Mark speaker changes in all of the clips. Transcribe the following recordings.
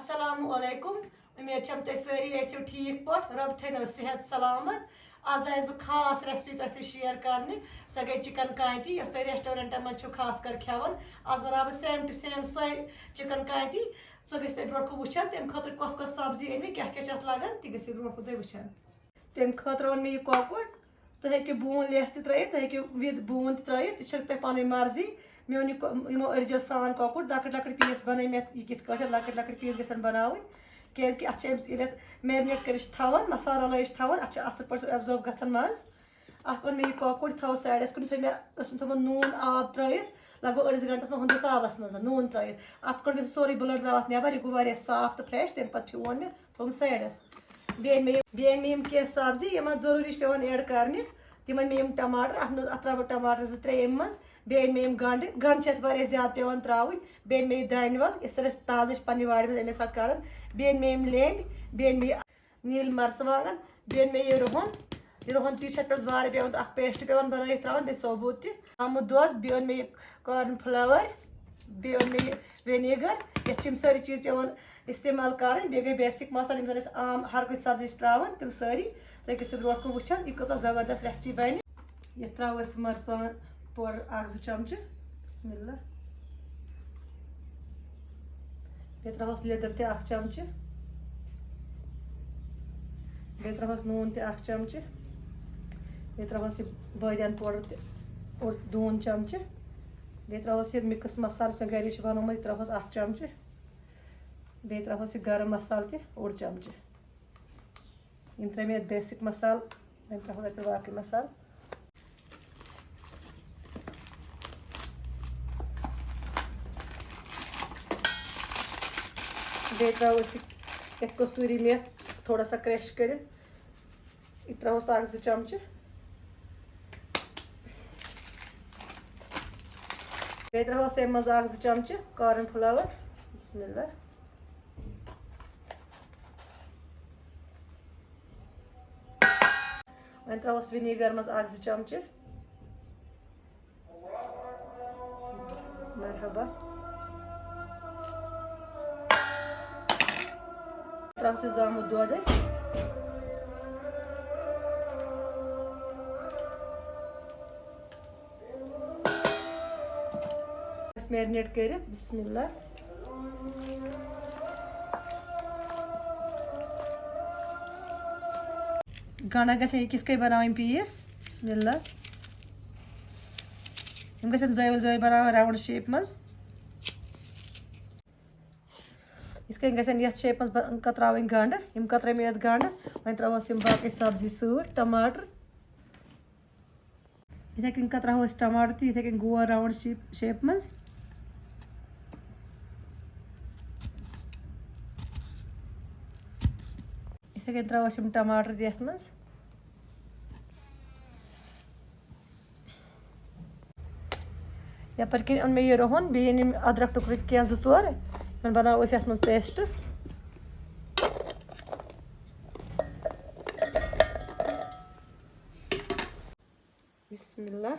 Speaker 1: अस्सलामुअलैकुम। उम्मीद छम ते सारी ऐसे ठीक पट रब थे सेहत सलामत। आज आयस बह खास रेसिपी तुम शेयर करने सो गई चिकन कांती यस तुम रेस्टोरेंट मज खास कर खेवान। आज बना बह same to same so chicken कांती सो गई तुम ब्रो वुचान तम खतर कस कस सब्जी अन क्या क्या लगान तह गो ब्रो तुम वुचान। तम खतर ओन मे कौकुर तुम हेकि बून लेस त्रित तुम हेकि विद बून त्रित तुम पन मर्जी मे ओन अड़जो सान कौकुर लकट लकट पीस बन मे कित लकट लकट पीस गन बनावन क्या अत मैरिनेट कर मसाला लैस अत असल पे एब्जॉर्ब गसन मज अत ओन मे कौकुर थो साइडस कुन मे थोमुत नून आब त्रित लगभग अड़स घंटस मे हिसाबस मज नून त्रित अत कोड़ मे सोरे ब्लड द्राव नबर यह गो साफ तो फ्रेश तम पे फ्योन मे थोन साइडस बे मे कह सब्जी यम जरूरी पेवान ऐड करने तिमन मे टमाटर अत त्रा टमाटर जो त्रे मज बे मे गंड गंड ज्यादा पेवान त्रावन बे मे दान वल इस ताज़ पन्ने वाड़ मे साथ कड़ान बे मे लेम्ब बे मे नील मर्चवांगन बे मे रुहन ती पे पेवान पेस्ट पेवान बन त्रावन बे सबूत आमुद दुध बे मे कॉर्न फ्लावर बे मे वेनेगर ये सारी चीज़ पेवान इस्तेमाल कर बे गई बेसिक मसाल जन आम हर कोई सब्जी त्रावान तम सारी तुम गो ब्रोट को वुचान यह कस जबरदस्त रेसिपी बन ये त्रो मरचान पाउडर 1-2 चमचे बिस्मिल्लाह बे त्रोस लेदर ते 1 चमचे बे त्रोस नून ते 1 चमचे बे त्रोस बादियान पाउडर ते 2 चमचे बे त्रोस मिक्स मसाला घर बनोमुत त्रोस 1 चमचे बे त्रोस गरम मसाल ते 1 चमचे इन त्रे मे बेसिक मसाल त्रोस बाकी मसाल बे त्रोस कसूरी मेथ थोड़ा सा क्रश कर त्रोस 1-2 चमचे बे त्रोस अम 1-2 चमचे कॉर्न फ्लावर बिस्मिल्लाह वन त्रोस विनेगर मज 1-2 चमचे मरहबा त्रोस जामुत दुध मैरिनेट कर बिस्मिल्लाह गंडा गए कित बनावन पीस बिस्मिल्लाह हम गन जवल जवल बनावन राउंड शेप मज इत गन ये शेप मज कतरावन गंड यम कतरे मे गंड वन त्रोस बाकी सब्जी सूट टमाटर इथे कन कतरावस टमाटर तो इथे कन गोल राउंड शेप मज इथे कन त्रोस टमाटर ये मज यपर कन ओन मे यह रोहन बे अदरक टुकर क्या 2-4 बनाओ ये मज पेस्ट बिस्मिल्लाह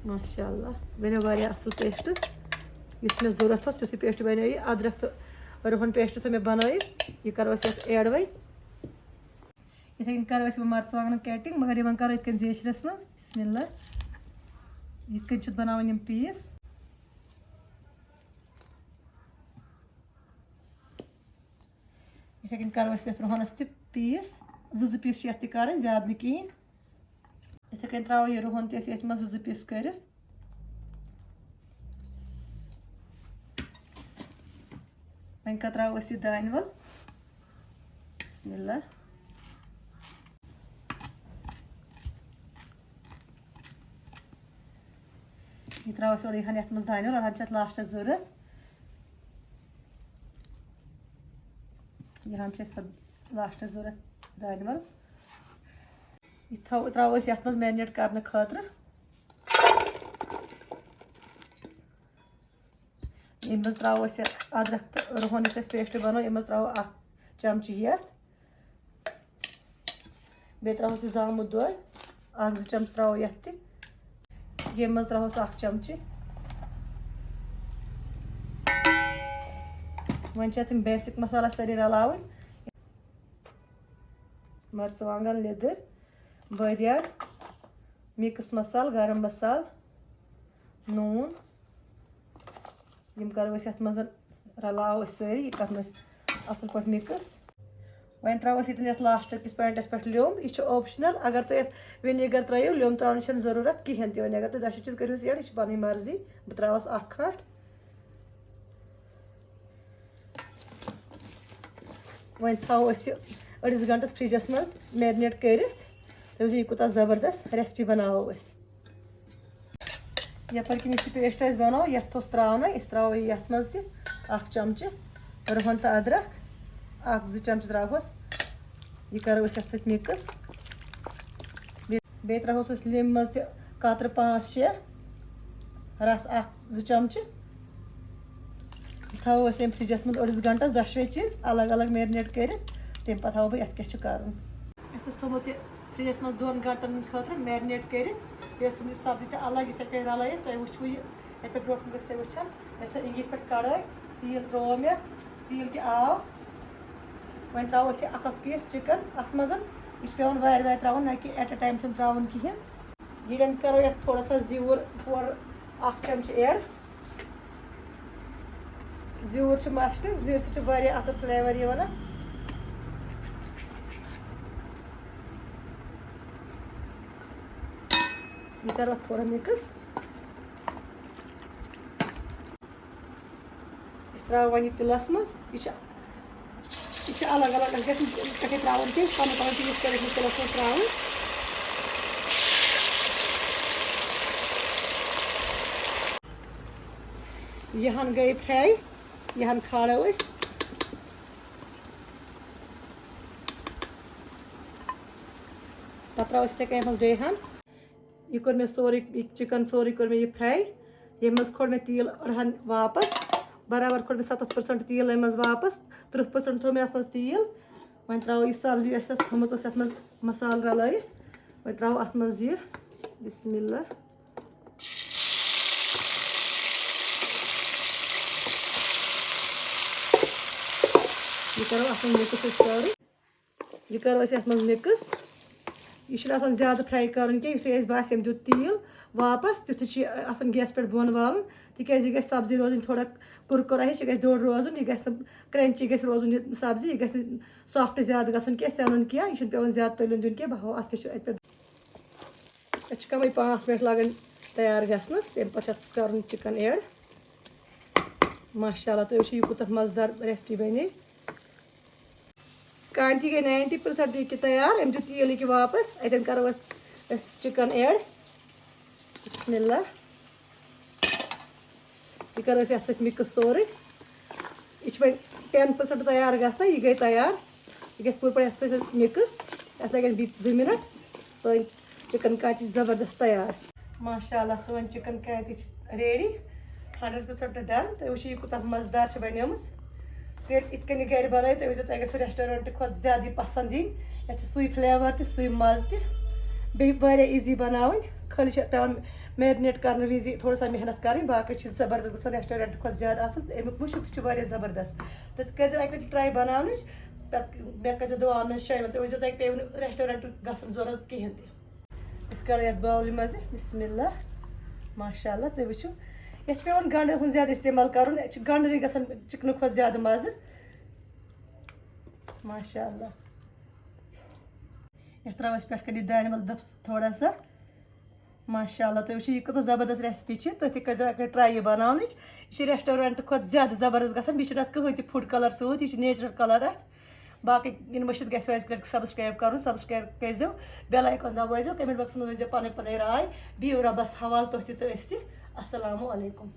Speaker 1: माशाअल्लाह बनो वारिया असल पेस्ट इस मे जरूरत तुथु पेस्ट बनो यह अदरक तो रोहन पेस्ट तो मे बन यह करो ऐड वन इथे करो मरचवांगन कटिंग मगर इन करो इत जेशरस मज बिस्मिल्लाह इत बनावन यम पीस इथे करो रोहनस त पीस 2 पीस ये कर ज्यादा न कहें इथे कन त्रो यह रोहन तथ मज 2 पीस कर वन कतराव यह दान वल बिस्मिल्लाह यह त्रो ओर ये मज दान वल अड़ान लास्टस जरूरत यहाँ लास्टस जरूरत दान वल यह त्रो ये मज मैरिनेट करने खतर इन मज त्रो अदरक तो रोहन पेस्ट बनो इन मज त्रो 1 चमचे ये बेह त्रोस जामुत दो 1-2 चमच त्रो ये ये मज त्रोस 1 चमची वन तुम बेसिक मसाला सारी रलावन मर्चवांगन लेदर बदियान मिक्स मसाल गरम मसाल नून यम करो ये मज रलाव सारी कर असल पे मिक्स वन त्रोस ये लास्ट किस पॉइंटस पे ल्योम यह ऑप्शनल अगर तुम विनेगर त्रो ल्योम त्रावन जरूरत कहें वन अगर तुम दश चीज करो एड यह पी मर्जी बह त्रावस 1 खट वन थो अड़िस घंटस फ्रिजस मज मैरिनेट कर यह कूत जबरदस्त रेसिपी बनावो यपर कि पेस्ट बनाओ ये त्रावन त्रो ये मज 1 चमच रुहन तो अदरक 1-2 चमच त्रोस यह करो ये मिक्स बे त्रोस लिम मज कतर 5-6 रस 1-2 चमच थो फ्रिजस मज अड़िस घंटस दशवे चीज अलग अलग मैरिनेट कर तम पे थो बह क्या कर थोमुत फ्रिजस मज 2 घंटन खतर मैरिनेट कर तुम सब्जी तो अलग इथे कहीं रल तुम वो ये पे ब्रो वुचान मे पे कड़ाई तेल त्रो मे तेल तव वन त्रो अक पीस चिकन अत मज यह पेवान वार त्रावन ना कि एट अ टाइम त्रावन कहें ये करो ये थोड़ा सा जीर और 1 चमच ऐड जीर मस्ट जीर से असल फ्लेवर ये करो थोड़ा मिक्स त्रो वन तिलस मज यह अलग अलग कटे त्रावन कह पन चीज कर तिलस मज त्रावन यहन गई फ्राई यहन खाड़ो पे त्रो मज बेहन यह कर मे सोरे चिकन सोरे कर मे फ्राई ये मज खोड़ मे तेल अड़हन वापस बराबर खोड़ मे 70% तेल मज वापस 30% थो मे अत मज तेल वन त्रो यह सब्जी थोमुत अत मज मसाल रल वन त्रो अत मज यह बिस्मिल्लाह यह करो अत मिक्स सारे यह करो अत मज मिक्स यह ज्यादा फ्राई कर यु बास दुत तेल वापस तुथ गैस पे बोन वाल तिकाज यह सब्जी रोजन थोड़ा कुरकुरा हिश यह दोड़ रोजन यह क्रंची गस रोजन यह सब्जी यह गस सॉफ्ट ज्यादा गसन क्या सेवन क्या यह पेवान ज्यादा तलन दिन क्या बह अत कम 5 मिनट लगन तैयार गसनस तम पे कर चिकन ऐड माशाल्लाह तो यह कूत मजेदार रेसिपी बने कांति गई 90% यह तैयार अम दुत तेल यह वापस अतन करो चिकन ऐड बिस्मिल्लाह यह करो ये मिक्स सोरे यह वो 10% तैयार गना यह गई तैयार यह गूर पे मिक्स अत लगन बी 2 मिनट सन चिकन कांति जबरदस्त तैयार माशाल्लाह सन चिकन कांति रेडी 100% डन तो वो कूत मजेदार बनेम इत कन गर बन तुम वो रेस्टोरेंट खुद ज्यादा पसंद दिन ये सू फ्लेवर तो मज तह ईजी बनावन खाली पेवान मैरिनेट कर वि थोड़ा सा मेहनत कर बाकी जबरदस्त ग रेस्टोरेंट खुद ज्यादा असल अमुक मुशक जबरदस्त तो कर अक ट्राई बनान मे कर दुआन शाम तो वो पे रेस्टोरेंट गसन जरूरत कहें तह कड़ो ये बाउल मज बिस्मिल्लाह माशाल्लाह तुम वो ये पेवान गंड हूँ ज्यादा इस्तेमाल कर गंड गसन चिकन खुद ज्यादा मज माशाल्लाह ये त्रोस पे कर दान वल दप थोड़ा सा माशाल्लाह तुम वो कस जबरदस्त रेसिपी तुम कर ट्राई बनान यह रेस्टोरेंट खुद ज्यादा जबरदस्त गसन बे कहें तह फूड कलर सूत यह नेचुरल कलर बाकी इन मशिद गज सब्सक्राइब कर सब्सक्राइब करो बेल आइकन दबाइजो कमेंट बॉक्स में पन राय बिहु रबस हवाल तुह तो अस्सलामु अलैकुम।